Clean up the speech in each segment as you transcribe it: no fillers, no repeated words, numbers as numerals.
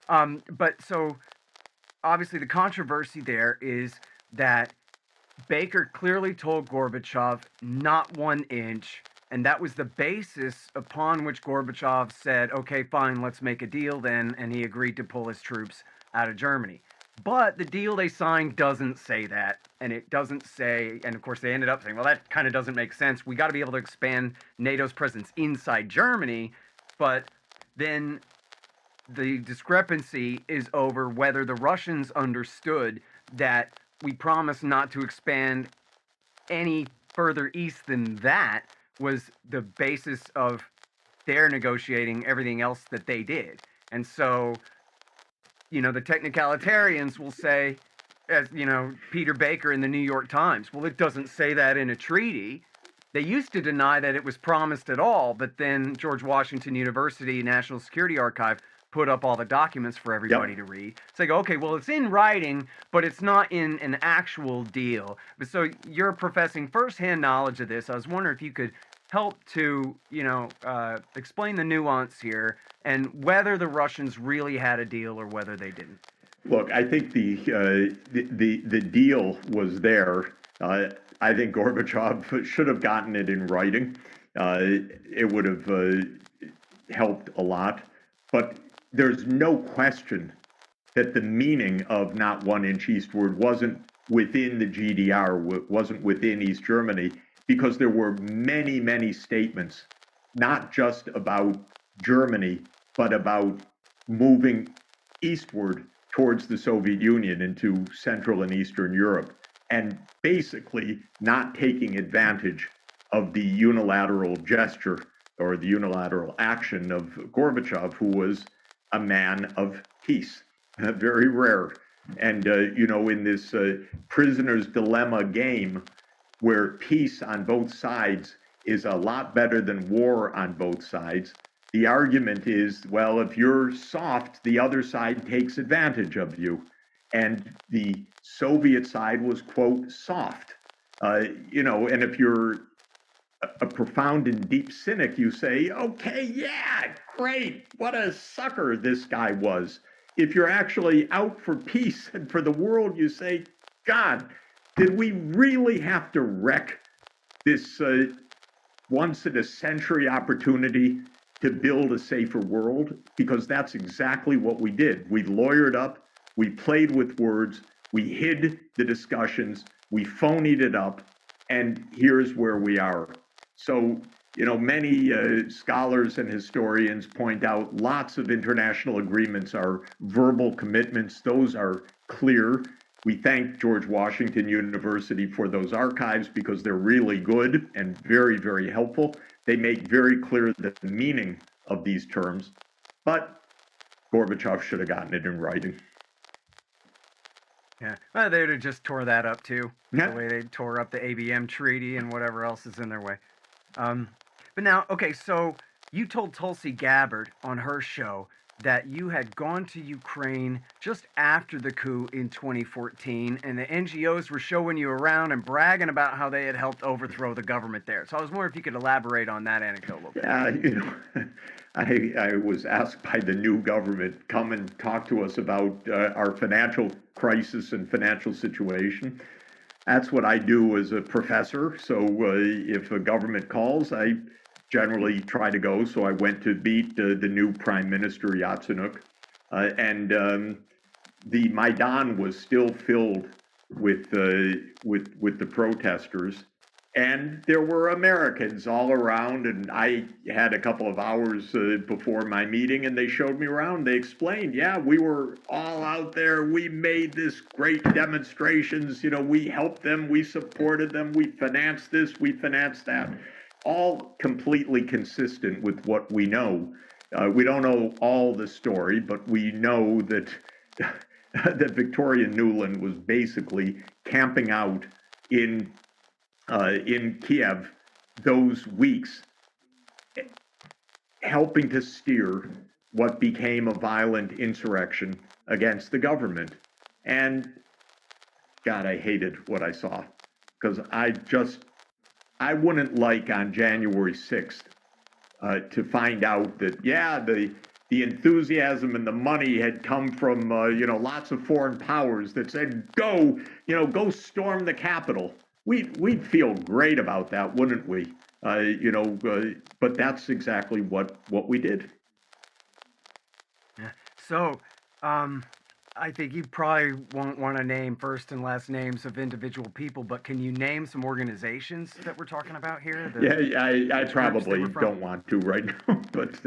But so obviously the controversy there is that Baker clearly told Gorbachev not 1 inch, and that was the basis upon which Gorbachev said, okay, fine, let's make a deal then, and he agreed to pull his troops out of Germany. But the deal they signed doesn't say that, and it doesn't say, and of course they ended up saying, well, that kind of doesn't make sense. We got to be able to expand NATO's presence inside Germany, but then the discrepancy is over whether the Russians understood that we promised not to expand any further east than that was the basis of their negotiating everything else that they did. And so, the technicalitarians will say, as Peter Baker in the New York Times, well, it doesn't say that in a treaty. They used to deny that it was promised at all, but then George Washington University National Security Archive put up all the documents for everybody to read. It's like, okay, well, it's in writing, but it's not in an actual deal. But so you're professing firsthand knowledge of this. I was wondering if you could help to, explain the nuance here and whether the Russians really had a deal or whether they didn't. Look, I think the deal was there. I think Gorbachev should have gotten it in writing. It would have helped a lot. But there's no question that the meaning of not 1 inch eastward wasn't within the GDR, wasn't within East Germany, because there were many, many statements, not just about Germany, but about moving eastward towards the Soviet Union into Central and Eastern Europe, and basically not taking advantage of the unilateral gesture or the unilateral action of Gorbachev, who was a man of peace, very rare. And, in this prisoner's dilemma game, where peace on both sides is a lot better than war on both sides, the argument is, well, if you're soft, the other side takes advantage of you. And the Soviet side was, quote, soft. And if you're a profound and deep cynic, you say, okay, yeah, great, what a sucker this guy was. If you're actually out for peace and for the world, you say, God, did we really have to wreck this once in a century opportunity to build a safer world? Because that's exactly what we did. We lawyered up, we played with words, we hid the discussions, we phonied it up, and here's where we are. So, many scholars and historians point out lots of international agreements are verbal commitments. Those are clear. We thank George Washington University for those archives because they're really good and very, very helpful. They make very clear the meaning of these terms, but Gorbachev should have gotten it in writing. Yeah, well, they'd have just tore that up too, the way they tore up the ABM treaty and whatever else is in their way. But now, okay, so you told Tulsi Gabbard on her show that you had gone to Ukraine just after the coup in 2014, and the NGOs were showing you around and bragging about how they had helped overthrow the government there. So I was wondering if you could elaborate on that anecdote a little bit. Yeah, I was asked by the new government, come and talk to us about our financial crisis and financial situation. That's what I do as a professor. So if a government calls, I generally try to go. So I went to meet the new Prime Minister Yatsenyuk, and the Maidan was still filled with the protesters, and there were Americans all around. And I had a couple of hours before my meeting, and they showed me around. They explained, yeah, we were all out there. We made this great demonstrations. We helped them. We supported them. We financed this. We financed that. All completely consistent with what we know. We don't know all the story, but we know that that Victoria Nuland was basically camping out in Kiev those weeks, helping to steer what became a violent insurrection against the government. And God, I hated what I saw, because I wouldn't like on January 6th to find out that, yeah, the the enthusiasm and the money had come from lots of foreign powers that said go storm the Capitol. We'd feel great about that, wouldn't we? But that's exactly what we did. Yeah. So, I think you probably won't want to name first and last names of individual people, but can you name some organizations that we're talking about here? Yeah, I Which groups they probably were from? don't want to right now, but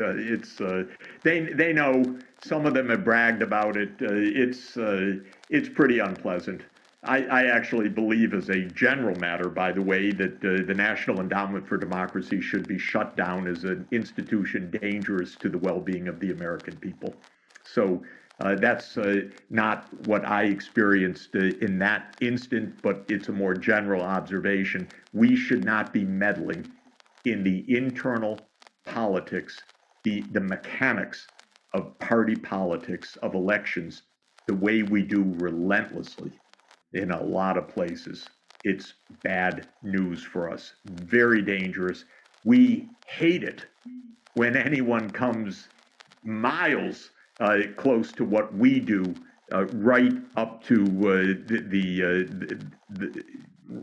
they know. Some of them have bragged about it. It's pretty unpleasant. I actually believe, as a general matter, by the way, that the National Endowment for Democracy should be shut down as an institution dangerous to the well-being of the American people. So that's not what I experienced in that instant, but it's a more general observation. We should not be meddling in the internal politics, the mechanics of party politics, of elections, the way we do relentlessly in a lot of places. It's bad news for us, very dangerous. We hate it when anyone comes miles close to what we do, right up to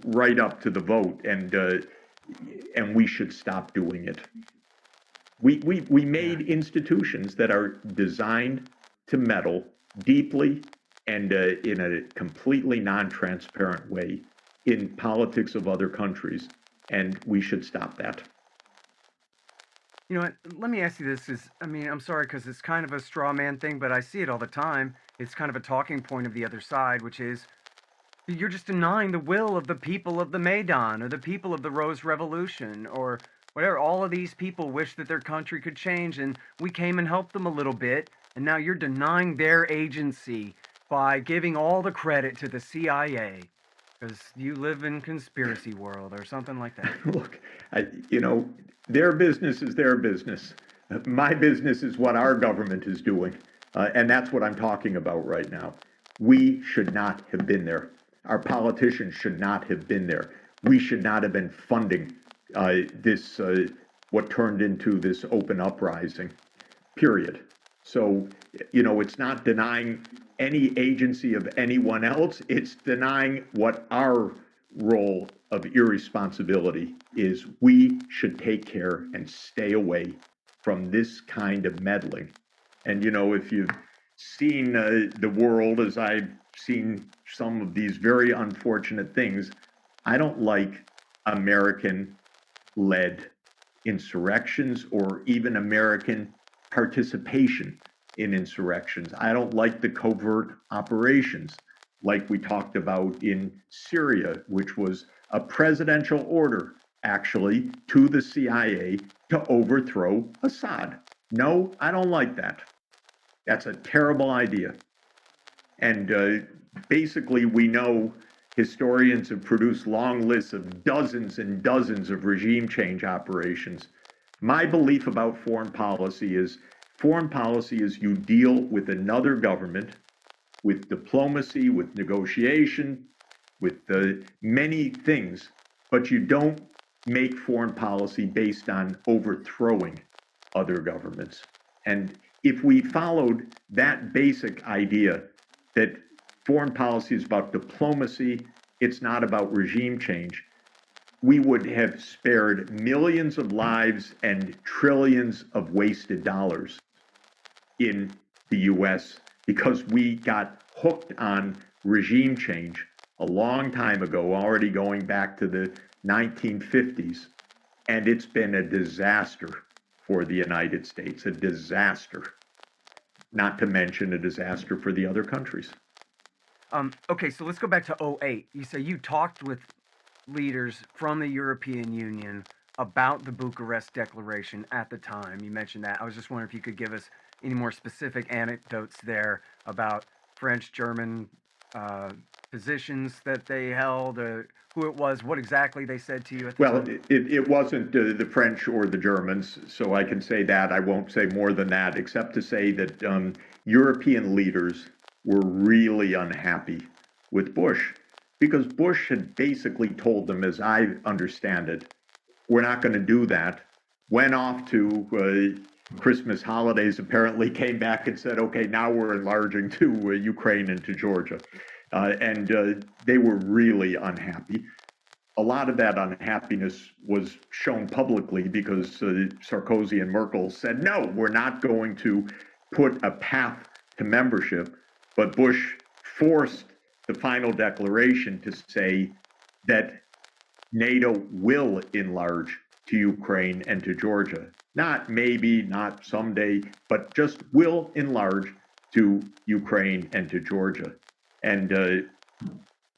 right up to the vote, and we should stop doing it. We Yeah. made institutions that are designed to meddle deeply and in a completely non-transparent way in politics of other countries, and we should stop that. You know what? Let me ask you this: I mean, I'm sorry because it's kind of a straw man thing, but I see it all the time. It's kind of a talking point of the other side, which is you're just denying the will of the people of the Maidan or the people of the Rose Revolution or whatever. All of these people wish that their country could change, and we came and helped them a little bit, and now you're denying their agency by giving all the credit to the CIA because you live in conspiracy world or something like that. Look, their business is their business. My business is what our government is doing, and that's what I'm talking about right now. We should not have been there. Our politicians should not have been there. We should not have been funding this, what turned into this open uprising, period. So, it's not denying any agency of anyone else, it's denying what our role of irresponsibility is. We should take care and stay away from this kind of meddling. And, if you've seen the world as I've seen some of these very unfortunate things, I don't like American led insurrections or even American participation in insurrections. I don't like the covert operations like we talked about in Syria, which was a presidential order actually to the CIA to overthrow Assad. No, I don't like that. That's a terrible idea. And basically, we know historians have produced long lists of dozens and dozens of regime change operations. My belief about foreign policy is you deal with another government with diplomacy, with negotiation, with many things, but you don't make foreign policy based on overthrowing other governments. And if we followed that basic idea that foreign policy is about diplomacy, it's not about regime change, we would have spared millions of lives and trillions of wasted dollars in the US because we got hooked on regime change a long time ago, already going back to the 1950s. And it's been a disaster for the United States, a disaster, not to mention a disaster for the other countries. Okay, so let's go back to '08. You say you talked with leaders from the European Union about the Bucharest Declaration at the time. You mentioned that. I was just wondering if you could give us any more specific anecdotes there about French, German positions that they held, who it was, what exactly they said to you at the Well, time. it wasn't the French or the Germans, so I can say that. I won't say more than that, except to say that European leaders were really unhappy with Bush because Bush had basically told them, as I understand it, we're not going to do that. Went off to Christmas holidays apparently came back and said, okay, now we're enlarging to Ukraine and to Georgia. And they were really unhappy. A lot of that unhappiness was shown publicly because Sarkozy and Merkel said, no, we're not going to put a path to membership. But Bush forced the final declaration to say that NATO will enlarge to Ukraine and to Georgia. Not maybe, not someday, but just will enlarge to Ukraine and to Georgia. And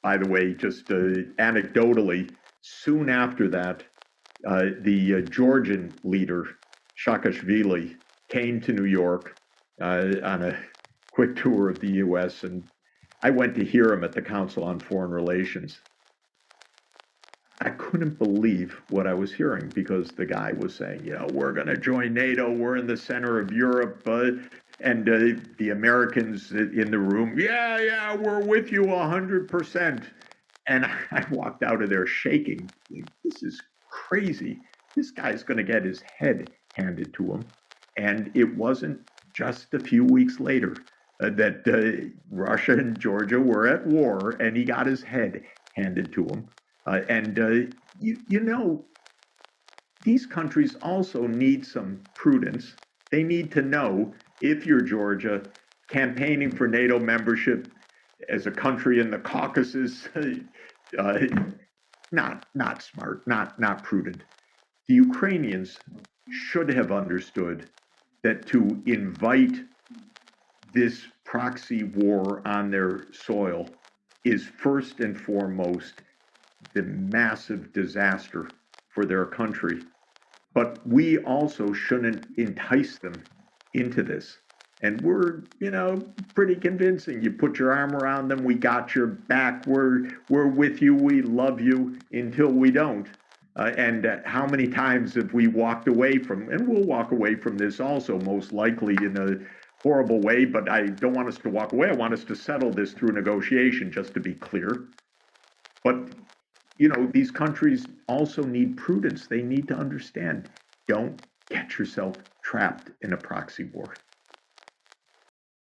by the way, just anecdotally, soon after that, the Georgian leader, Saakashvili, came to New York on a quick tour of the US, and I went to hear him at the Council on Foreign Relations. I couldn't believe what I was hearing because the guy was saying, we're going to join NATO, we're in the center of Europe, and the Americans in the room, yeah, we're with you 100%. And I walked out of there shaking. This is crazy. This guy's going to get his head handed to him. And it wasn't just a few weeks later that Russia and Georgia were at war, and he got his head handed to him. These countries also need some prudence. They need to know, if you're Georgia, campaigning for NATO membership as a country in the Caucasus, not smart, not prudent. The Ukrainians should have understood that to invite this proxy war on their soil is first and foremost the massive disaster for their country. But we also shouldn't entice them into this. And we're, pretty convincing. You put your arm around them, we got your back, we're with you, we love you, until we don't. And how many times have we walked away from, and we'll walk away from this also, most likely in a horrible way, but I don't want us to walk away. I want us to settle this through negotiation, just to be clear. But these countries also need prudence. They need to understand, don't get yourself trapped in a proxy war.